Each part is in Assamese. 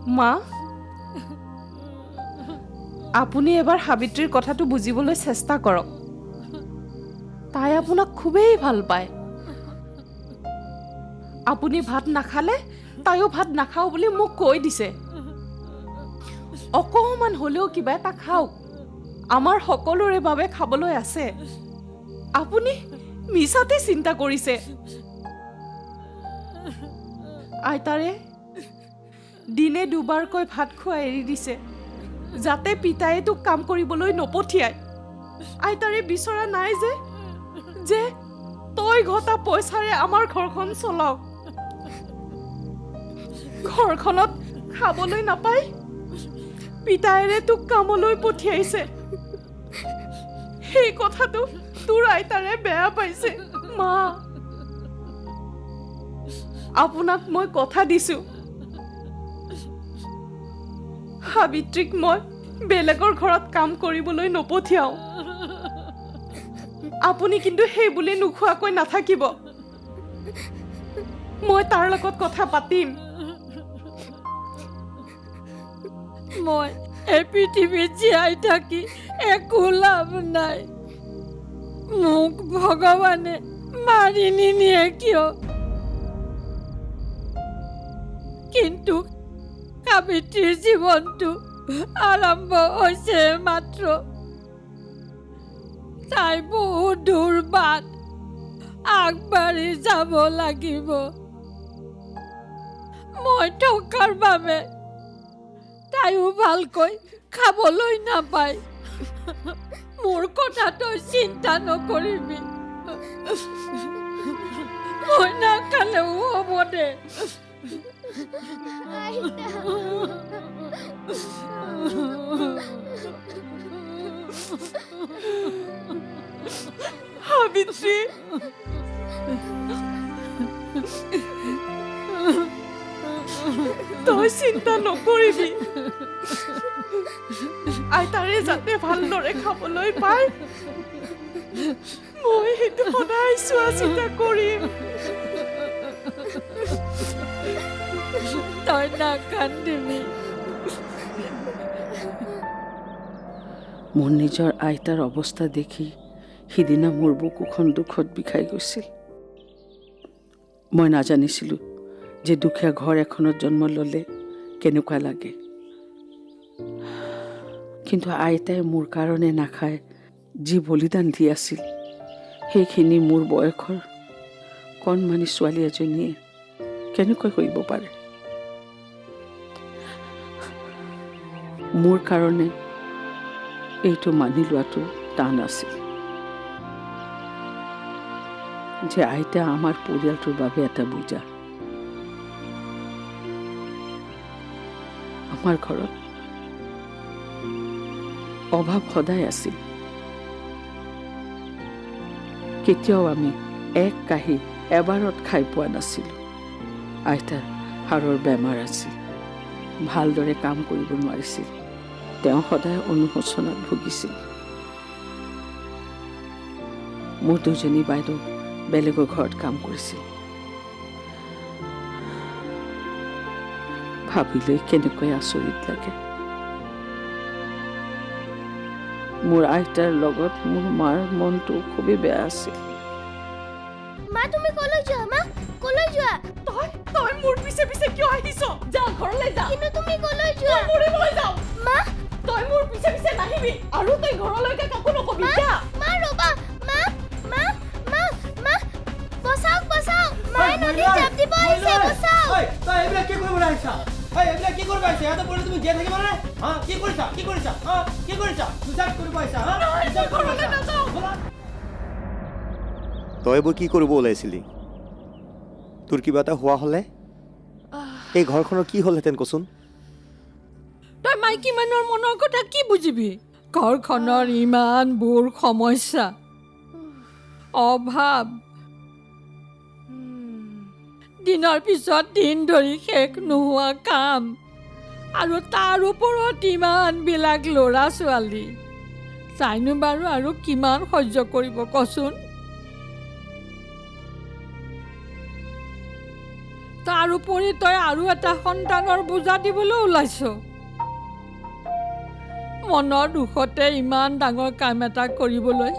মা আপুনি এবাৰ সাবিত্ৰীৰ কথাটো বুজিবলৈ চেষ্টা কৰক তাই আপোনাক খুবেই ভাল পায় আপুনি ভাত নাখালে তাইও ভাত নাখাও বুলি মোক কৈ দিছে অকমান হলেও কিবা এটা খাওক আমাৰ সকলোৰে বাবে খাবলৈ আছে আপুনি মিছাতে চিন্তা কৰিছে আইতাৰে দিনে দুবাৰকৈ ভাত খোৱা এৰি দিছে যাতে পিতায়ে তোক কাম কৰিবলৈ নপঠিয়ায় আইতাৰে বিচৰা নাই যে তই ঘটা পইচাৰে আমাৰ ঘৰখন চলাওক ঘৰখনত খাবলৈ নাপায় পিতায়েৰে তোক কামলৈ পঠিয়াইছে সেই কথাটো তোৰ আইতাৰে বেয়া পাইছে মা আপোনাক মই কথা দিছো সাবিত্ৰীক মই বেলেগৰ ঘৰত কাম কৰিবলৈ নপঠিয়াও আপুনি কিন্তু সেই বুলি নোখোৱাকৈ নাথাকিব মই তাৰ লগত কথা পাতিম মই এই পৃথিৱীত জীয়াই থাকি একো লাভ নাই মোক ভগৱানে মাৰি নিনিয়ে কিয় কিন্তু সাবিত্ৰীৰ জীৱনটো আৰম্ভ হৈছে মাত্ৰ তাই বহুত দূৰ বাট আগবাঢ়ি যাব লাগিব মই থকাৰ বাবে তাইও ভালকৈ খাবলৈ নাপায় মোৰ কথা তই চিন্তা নকৰিবি মই নাখালেও হ'ব দে সাবিত্ৰী তই চিন্তা নকৰিবি আইতাৰে যাতে ভালদৰে খাবলৈ পায় মই সেইটো সদায় চোৱা চিতা কৰিম তই নাকান্দিবি মোৰ নিজৰ আইতাৰ অৱস্থা দেখি সিদিনা মোৰ বুকুখন দুখত বিষাই গৈছিল মই নাজানিছিলোঁ যে দুখীয়া ঘৰ এখনত জন্ম ল'লে কেনেকুৱা লাগে কিন্তু আইতাই মোৰ কাৰণে নাখায় যি বলিদান দি আছিল সেইখিনি মোৰ বয়সৰ কণমানি ছোৱালী এজনীয়ে কেনেকৈ কৰিব পাৰে মোৰ কাৰণে এইটো মানি লোৱাটো টান আছিল যে আইতা আমাৰ পৰিয়ালটোৰ বাবে এটা বোজা আমাৰ ঘৰত অভাৱ সদায় আছিল কেতিয়াও আমি এক কাঁহী এবাৰত খাই পোৱা নাছিলোঁ আইতাৰ হাড়ৰ বেমাৰ আছিল ভালদৰে কাম কৰিব নোৱাৰিছিল তেওঁ সদায় অনুশোচনাত ভুগিছিল মোৰ দুজনী বাইদেউ বেলেগৰ ঘৰত কাম কৰিছিল ভাবিলৈ কেনেকৈ আচৰিত লাগে মোৰ আইতাৰ লগত মোৰ মাৰ মনটো খুবেই বেয়া আছিল মা তুমি কলৈ যোৱা মা কলৈ যোৱা তই মোৰ পিছে পিছে কিয় আহিছ যা ঘৰলৈ যা কিন্তু তুমি কলৈ যোৱা মৰিবলৈ যাও মা তই মোৰ পিছে পিছে নাহিবি আৰু তই ঘৰলৈকে কাকো নকবি যা মা ৰবা মা মা মা মা বচাওক বচাওক মায়ে নদীত জাপ দিব আহিছে বচাওক ঐ তই এইবিলাক কি কৰিব আহিছা এইবিলাক কি কৰিব আহিছা ইয়াতে পৰি তুমি জীয়াই থাকিবা নে কি কৰিছা সুচাইড কৰিব আহিছা ঘৰলৈ নাযাওঁ তই এইবোৰ কি কৰিব ওলাইছিলি তোৰ কিবা এটা হোৱা হ'লে এই ঘৰখনৰ কি হ'লহেঁতেন কচোন তই মাইকী মানুহৰ মনৰ কথা কি বুজিবি ঘৰখনৰ ইমানবোৰ সমস্যা অভাৱ দিনৰ পিছত দিন ধৰি শেষ নোহোৱা কাম আৰু তাৰ ওপৰত ইমানবিলাক ল'ৰা ছোৱালী তাইনো বাৰু আৰু কিমান সহ্য কৰিব কচোন তাৰোপৰি তই আৰু এটা সন্তানৰ বোজা দিবলৈ ওলাইছ। মনৰ দুখতে ইমান ডাঙৰ কাম এটা কৰিবলৈ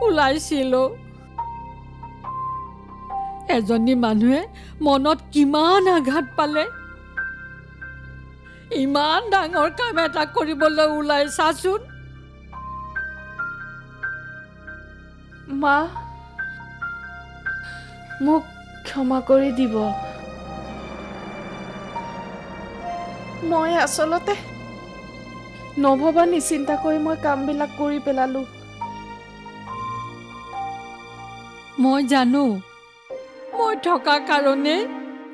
ওলাইছিলো। এজনী মানুহে মনত কিমান আঘাত পালে। ইমান ডাঙৰ কাম এটা কৰিবলৈ ওলাইছাচোন। মা, মোক ক্ষমা কৰি দিব। মই আচলতে নভবা নিচিন্তাকৈ মই কামবিলাক কৰি পেলালোঁ। মই জানো মই থকা কাৰণে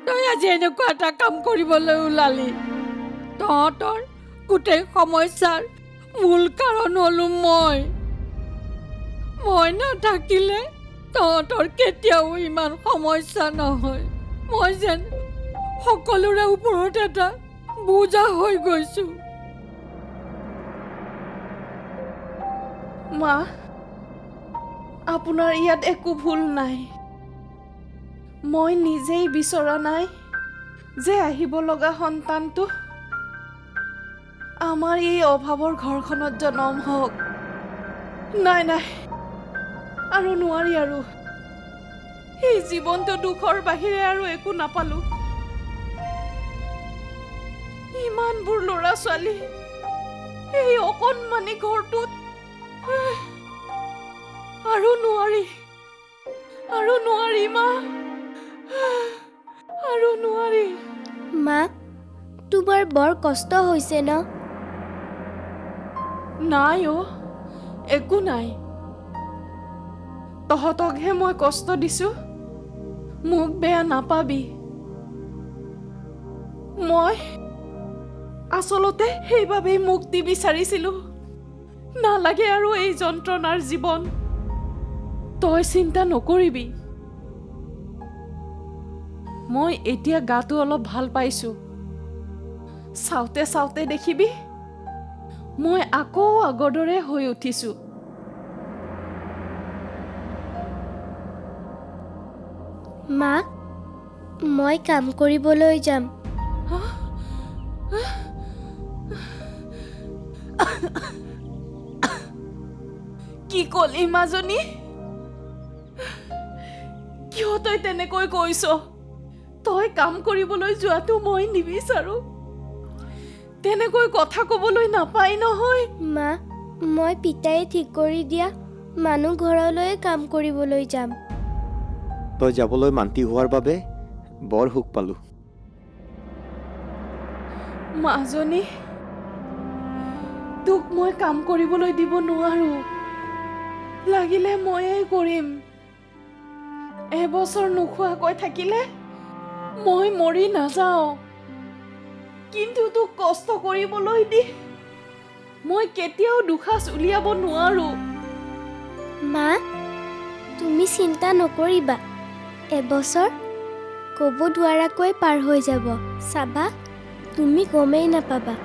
তই আজি এনেকুৱা এটা কাম কৰিবলৈ ওলালি। তহঁতৰ গোটেই সমস্যাৰ মূল কাৰণ হ'লো মই নাথাকিলে তহঁতৰ কেতিয়াও ইমান সমস্যা নহয়। মই যেন সকলোৰে ওপৰত এটা বোজা হৈ গৈছোঁ। মা, আপোনাৰ ইয়াত একো ভুল নাই। মই নিজেই বিচৰা নাই যে আহিব লগা সন্তানটো আমাৰ এই অভাৱৰ ঘৰখনত জনম হওক। নাই নাই, আৰু নোৱাৰি আৰু। এই জীৱনটো দুখৰ বাহিৰে আৰু একো নাপালোঁ। ইমানবোৰ ল'ৰা ছোৱালী এই অকণমানি ঘৰটোত, আৰু নোৱাৰি মা, আৰু নোৱাৰি। মা, তোমাৰ বৰ কষ্ট হৈছে ন? নাই অ', একো নাই। তহঁতকহে মই কষ্ট দিছোঁ, মোক বেয়া নাপাবি। মই আচলতে সেইবাবেই মুক্তি বিচাৰিছিলোঁ। নালাগে আৰু এই যন্ত্ৰণাৰ জীৱন। তই চিন্তা নকৰিবি। মই এতিয়া গাটো অলপ ভাল পাইছোঁ। চাওঁতে চাওঁতে দেখিবি মই আকৌ আগৰ দৰে হৈ উঠিছোঁ। মা, মই কাম কৰিবলৈ যাম। কি ক'লি মাজনী? কিয় তই তেনেকৈ কৈছ? তই কাম কৰিবলৈ যোৱাটো মই নিবিচাৰোঁ। তেনেকৈ কথা ক'বলৈ নাপায় নহয়। মা, মই পিতাই ঠিক কৰি দিয়া মানুহ ঘৰলৈ কাম কৰিবলৈ যাম। তই যাবলৈ মান্তি হোৱাৰ বাবে বৰ সুখ পালোঁ। মাজনী, তোক মই কাম কৰিবলৈ দিব নোৱাৰোঁ। লাগিলে ময়েই কৰিম। এবছৰ নোখোৱাকৈ থাকিলে মই মৰি নাযাওঁ। কিন্তু তোক কষ্ট কৰিবলৈ দি মই কেতিয়াও দুসাজ উলিয়াব নোৱাৰোঁ। মা, তুমি চিন্তা নকৰিবা। এবছৰ ক'ব নোৱাৰাকৈ পাৰ হৈ যাব। চাবা, তুমি গমেই নাপাবা।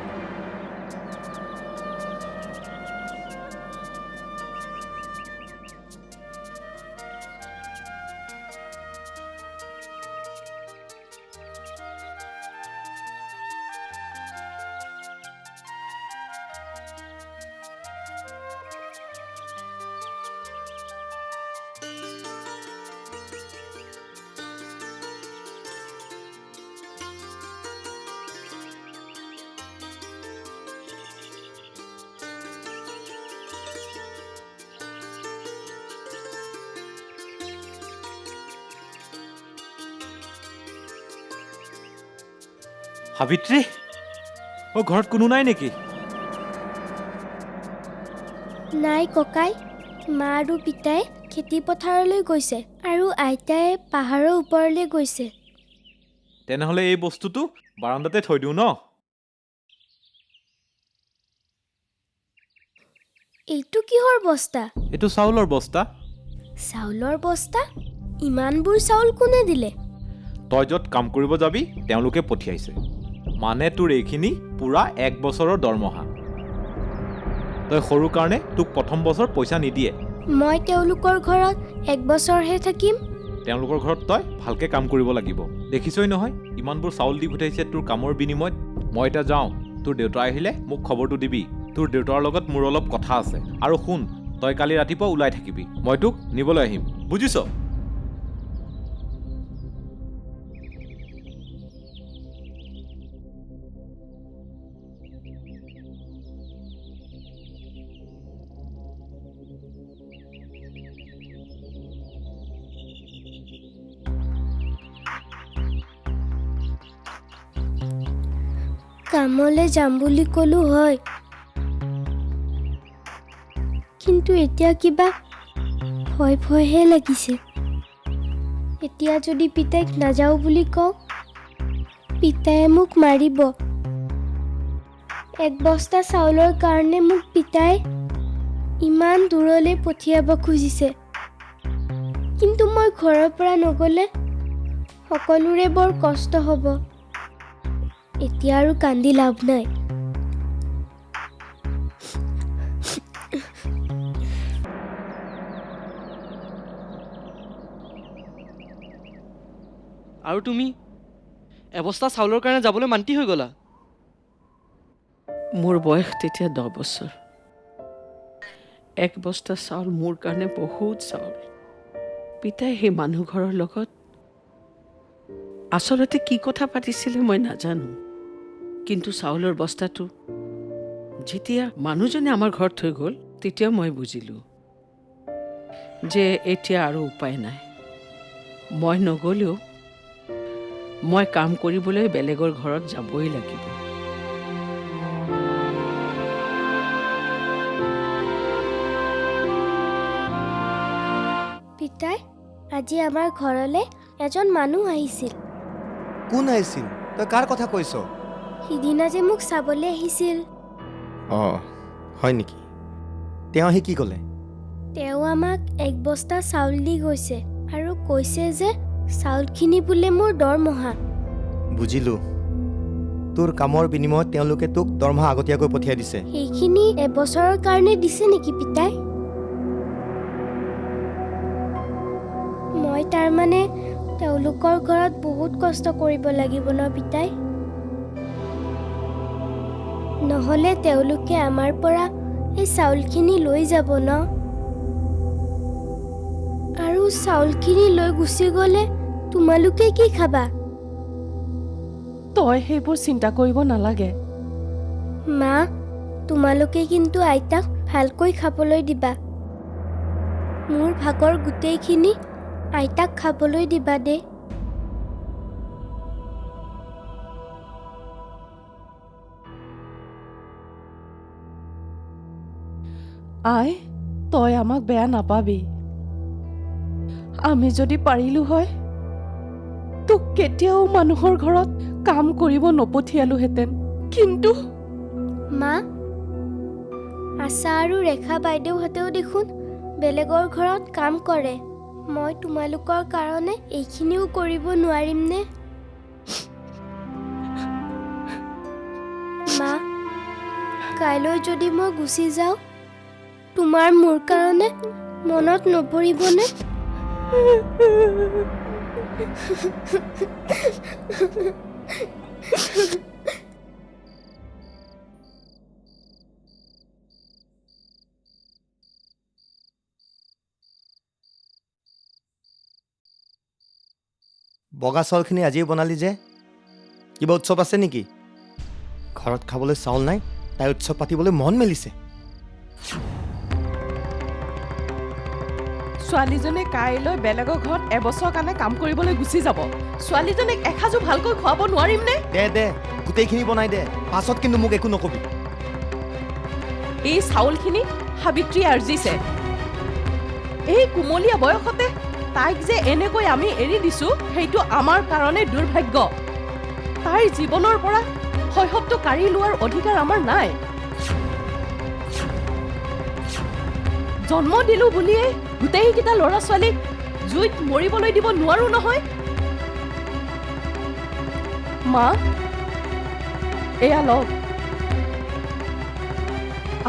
সাবিত্ৰী, ঘৰত কোনো নাই নেকি? নাই ককাই, মা আৰু পিতাই খেতি পথাৰলৈ গৈছে আৰু আইতাই পাহাৰৰ ওপৰলৈ গৈছে। তেনেহ'লে এই বস্তুটো বাৰাণ্ডাতে থৈ দিওঁ ন? এইটো কিহৰ বস্তা? এইটো চাউলৰ বস্তা। চাউলৰ বস্তা? ইমানবোৰ চাউল কোনে দিলে? তই য'ত কাম কৰিব যাবি তেওঁলোকে পঠিয়াইছে। মানে তোৰ এইখিনি পূৰা 1 বছৰৰ দৰমহা। তই সৰু কাৰণে তোক প্ৰথম বছৰ পইচা নিদিয়ে। মই তেওঁলোকৰ ঘৰত 1 বছৰহে থাকিম। তেওঁলোকৰ ঘৰত তই ভালকৈ কাম কৰিব লাগিব। দেখিছই নহয় ইমানবোৰ চাউল দি পঠাইছে তোৰ কামৰ বিনিময়ত। মই এতিয়া যাওঁ, তোৰ দেউতা আহিলে মোক খবৰটো দিবি। তোৰ দেউতাৰ লগত মোৰ অলপ কথা আছে। আৰু শুন, তই কালি ৰাতিপুৱা ওলাই থাকিবি, মই তোক নিবলৈ আহিম, বুজিছ? কামলৈ যাম বুলি ক'লো হয়, কিন্তু এতিয়া কিবা ভয় ভয়হে লাগিছে। এতিয়া যদি পিতাইক নাযাওঁ বুলি কওঁ, পিতায়ে মোক মাৰিব। এক বস্তা চাউলৰ কাৰণে মোক পিতাই ইমান দূৰলৈ পঠিয়াব খুজিছে, কিন্তু মই ঘৰৰ পৰা নগ'লে সকলোৰে বৰ কষ্ট হ'ব। এতিয়া আৰু কান্দি লাভ নাই। আৰু তুমি এবস্তা চাউলৰ কাৰণে যাবলৈ মান্তি হৈ গ'লা? মোৰ বয়স তেতিয়া 10 বছৰ। এক বস্তা চাউল মোৰ কাৰণে বহুত চাউল। পিতাই সেই মানুহ ঘৰৰ লগত আচলতে কি কথা পাতিছিলে মই নাজানো, কিন্তু চাউলৰ বস্তাটো যেতিয়া মানুহজনে আমাৰ ঘৰত থৈ গ'ল, তেতিয়া মই বুজিলোঁ যে এতিয়া আৰু উপায় নাই। মই নগ'লেও মই কাম কৰিবলৈ বেলেগৰ ঘৰত যাবই লাগিব। পিতাই, আজি আমাৰ ঘৰলৈ এজন মানুহ আহিছিল। কোন আহিছিল? তই কাৰ কথা কৈছ? সিদিনা যে মোক চাবলৈ আহিছিল। অঁ, হয় নেকি? তেওঁ আহি কি ক'লে? তেওঁ আমাক এক বস্তা চাউল দি গৈছে আৰু কৈছে যে চাউলখিনি বোলে মোৰ দৰমহা। বুজিলোঁ। তোৰ কামৰ বিনিময়ত তেওঁলোকে তোক দৰমহা আগতীয়াকৈ পঠিয়াই দিছে। সেইখিনি এবছৰৰ কাৰণে দিছে নেকি পিতাই? মই তাৰমানে তেওঁলোকৰ ঘৰত বহুত কষ্ট কৰিব লাগিব ন পিতাই? নহ'লে তেওঁলোকে আমাৰ পৰা এই চাউলখিনি লৈ যাব ন? আৰু চাউলখিনি লৈ গুচি গ'লে তোমালোকে কি খাবা? তই সেইবোৰ চিন্তা কৰিব নালাগে। মা, তোমালোকে কিন্তু আইতাক ভালকৈ খাবলৈ দিবা। মোৰ ভাগৰ গোটেইখিনি আইতাক খাবলৈ দিবা দে। আই, তই আমাক বেয়া নাপাবি। আমি যদি পাৰিলো হয়, তোক কেতিয়াও মানুহৰ ঘৰত কাম কৰিব নপঠিয়ালোহেঁতেন। কিন্তু মা, আশা আৰু ৰেখা বাইদেউহঁতেও দেখোন বেলেগৰ ঘৰত কাম কৰে। মই তোমালোকৰ কাৰণে এইখিনিও কৰিব নোৱাৰিমনে? মা, কাইলৈ যদি মই গুচি যাওঁ, তোমাৰ মোৰ কাৰণে মনত নপৰিবনে? বগা চাউলখিনি আজিয়ে বনালি যে? কিবা উৎসৱ আছে নেকি? ঘৰত খাবলৈ চাউল নাই, তাই উৎসৱ পাতিবলৈ মন মেলিছে। ছোৱালীজনী কাইলৈ বেলেগৰ ঘৰত এবছৰৰ কাৰণে কাম কৰিবলৈ গুচি যাব। ছোৱালীজনীক এসাঁজো ভালকৈ খুৱাব নোৱাৰিম নে? দে গোটেইখিনি বনাই দে, পাছত কিন্তু মোক একো নকবি। এই চাউলখিনি সাবিত্ৰী আৰ্জিছে। এই কুমলীয়া বয়সতে তাইক যে এনেকৈ আমি এৰি দিছো, সেইটো আমাৰ কাৰণে দুৰ্ভাগ্য। তাইৰ জীৱনৰ পৰা শৈশৱটো কাঢ়ি লোৱাৰ অধিকাৰ আমাৰ নাই। জন্ম দিলো বুলিয়েই গোটেইকেইটা ল'ৰা ছোৱালীক জুইত মৰিবলৈ দিব নোৱাৰো নহয়। মা, এয়া লওক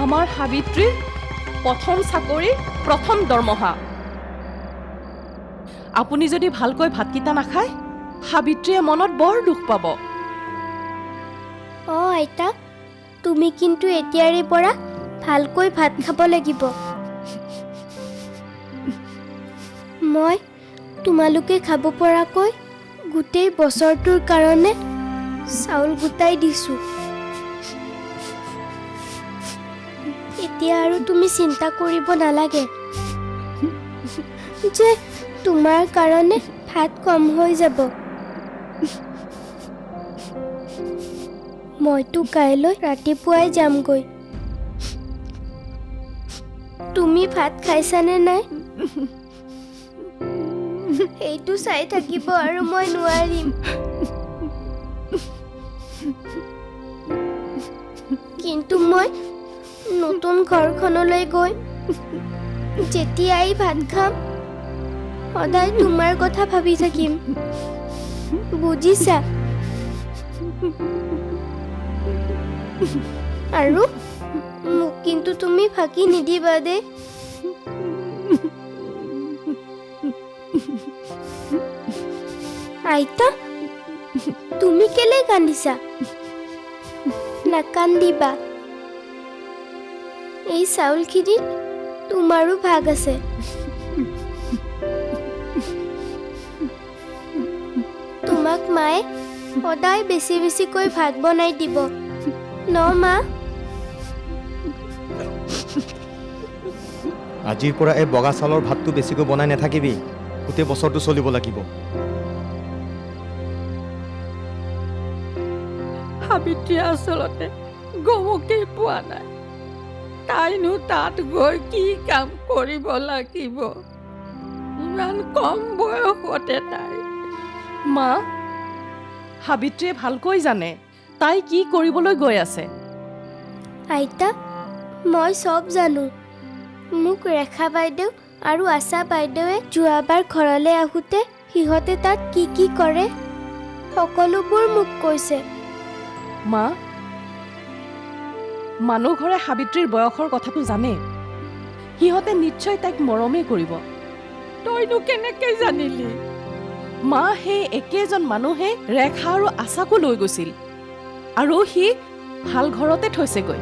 আমাৰ সাবিত্ৰীৰ প্ৰথম চাকৰি, প্ৰথম দৰমহা। আপুনি যদি ভালকৈ ভাতকেইটা নাখায়, সাবিত্ৰীয়ে মনত বৰ দুখ পাব। অঁ আইতা, তুমি কিন্তু এতিয়াৰে পৰা ভালকৈ ভাত খাব লাগিব। মই তোমালোকে খাব পৰাকৈ গোটেই বছৰটোৰ কাৰণে চাউল গোটাই দিছোঁ। এতিয়া আৰু তুমি চিন্তা কৰিব নালাগে যে তোমাৰ কাৰণে ভাত কম হৈ যাব। মইতো কাইলৈ ৰাতিপুৱাই যামগৈ। তুমি ভাত খাইছানে নাই? এইটো চাই থাকিব আৰু মই নোৱাৰিম। কিন্তু মই নতুন ঘৰখনলৈ গৈ যেতিয়াই ভাত খাম সদায় তোমাৰ কথা ভাবি থাকিম, বুজিছা? আৰু মোক কিন্তু তুমি ফাঁকি নিদিবা দেই। আইতা, তুমি কেলে কান্দিছা? নাকান্দিবা। এই চাউলখিনিত তোমাৰো ভাগ আছে। তোমাক মায়ে সদায় বেছি বেছিকৈ ভাত বনাই দিব ন মা? আজিৰ পৰা এই বগা চাউলৰ ভাতটো বেছিকৈ বনাই নাথাকিবি, গোটেই বছৰটো চলিব লাগিব। সাবিত্ৰী আচলতে গমকেই পোৱা নাই। তাইনো তাত গৈ কি কাম কৰিব লাগিব? ইমান কম বয়সতে তাই। মা, সাবিত্ৰীয়ে ভালকৈ জানে তাই কি কৰিবলৈ গৈ আছে। আইতা, মই চব জানো। মোক ৰেখা বাইদেউ আৰু আশা বাইদেৱে যোৱাবাৰ ঘৰলৈ আহোঁতে সিহঁতে তাত কি কি কৰে সকলোবোৰ মোক কৈছে। মা, মানুহ ঘৰে সাবিত্ৰীৰ বয়সৰ কথাটো জানে। সিহঁতে নিশ্চয় তাইক মৰমেই কৰিব। তইনো কেনেকে জানিলি? মা, সেই একেজন মানুহে ৰেখা আৰু আশাকো লৈ গৈছিল আৰু সি ভাল ঘৰতে থৈছেগৈ।